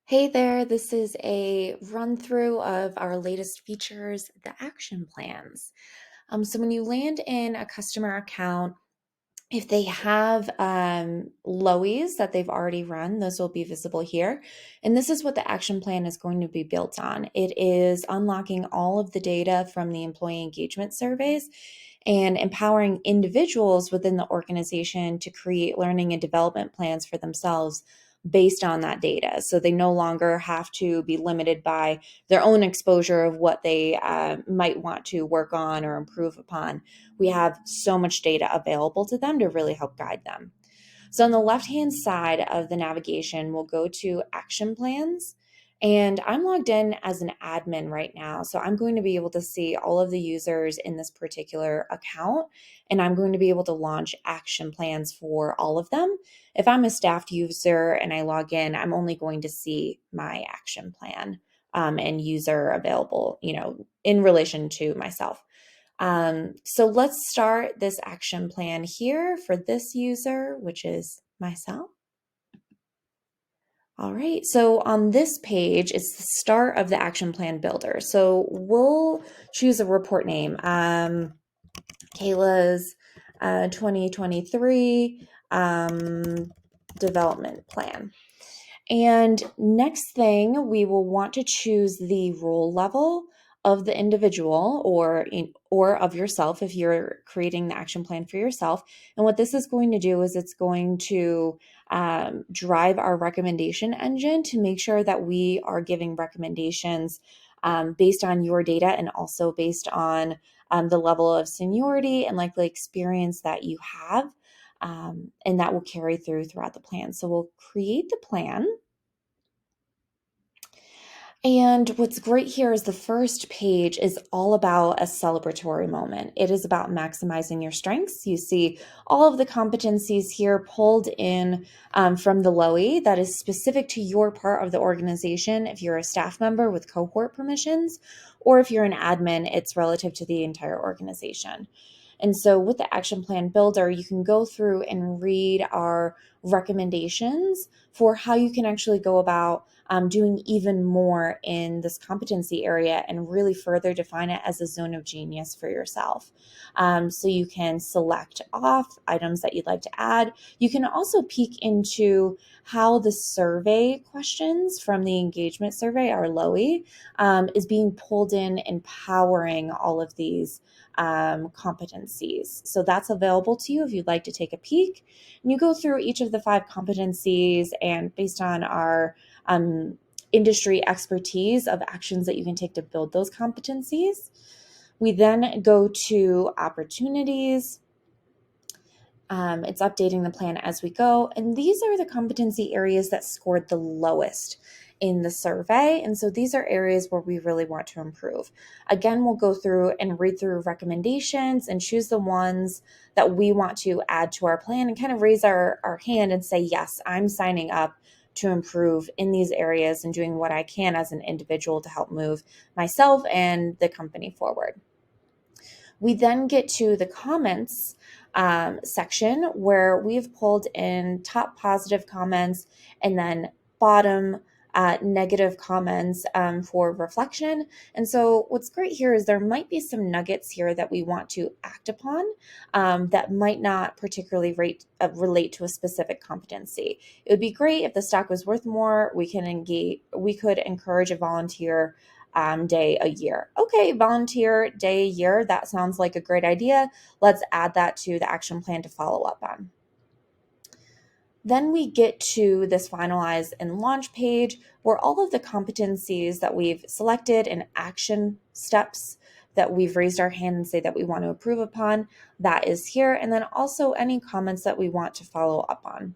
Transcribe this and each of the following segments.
Hey there, this is a run through of our latest features, the action plans. So when you land in a customer account, if they have lowies that they've already run, those will be visible here. And this is what the action plan is going to be built on. It is unlocking all of the data from the employee engagement surveys and empowering individuals within the organization to create learning and development plans for themselves based on that data. So they no longer have to be limited by their own exposure of what they might want to work on or improve upon. We have so much data available to them to really help guide them. So on the left-hand side of the navigation, we'll go to action plans. And I'm logged in as an admin right now. So I'm going to be able to see all of the users in this particular account, and I'm going to be able to launch action plans for all of them. If I'm a staffed user and I log in, I'm only going to see my action plan and user available, in relation to myself. So let's start this action plan here for this user, which is myself. All right, so on this page, it's the start of the action plan builder. So we'll choose a report name, Kayla's 2023 development plan. And next thing, we will want to choose the role level of the individual or of yourself if you're creating the action plan for yourself. And what this is going to do is it's going to drive our recommendation engine to make sure that we are giving recommendations based on your data and also based on the level of seniority and likely experience that you have. And that will carry throughout the plan. So we'll create the plan. And what's great here is the first page is all about a celebratory moment. It is about maximizing your strengths. You see all of the competencies here pulled in from the LOE that is specific to your part of the organization. If you're a staff member with cohort permissions, or if you're an admin, it's relative to the entire organization. And so with the action plan builder, you can go through and read our recommendations for how you can actually go about doing even more in this competency area and really further define it as a zone of genius for yourself. So you can select off items that you'd like to add. You can also peek into how the survey questions from the engagement survey, our LOE, is being pulled in, empowering all of these competencies. So that's available to you if you'd like to take a peek. And you go through each of the 5 competencies, and based on our industry expertise of actions that you can take to build those competencies. We then go to opportunities. It's updating the plan as we go. And these are the competency areas that scored the lowest in the survey. And so these are areas where we really want to improve. Again, we'll go through and read through recommendations and choose the ones that we want to add to our plan and kind of raise our hand and say, yes, I'm signing up to improve in these areas and doing what I can as an individual to help move myself and the company forward. We then get to the comments section where we've pulled in top positive comments and then bottom negative comments for reflection. And so what's great here is there might be some nuggets here that we want to act upon that might not particularly relate to a specific competency. It would be great if the stock was worth more. We could encourage a volunteer day a year. Okay, volunteer day a year. That sounds like a great idea. Let's add that to the action plan to follow up on. Then we get to this finalize and launch page where all of the competencies that we've selected and action steps that we've raised our hand and say that we want to improve upon, that is here. And then also any comments that we want to follow up on.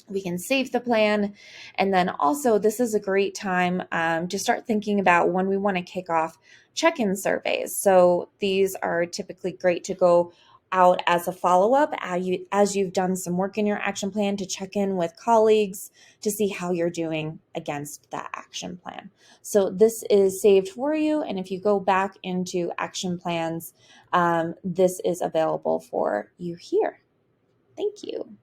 We can save the plan. And then also this is a great time to start thinking about when we want to kick off check-in surveys. So these are typically great to go out as a follow-up as you've done some work in your action plan to check in with colleagues to see how you're doing against that action plan. So this is saved for you. And if you go back into action plans, this is available for you here. Thank you.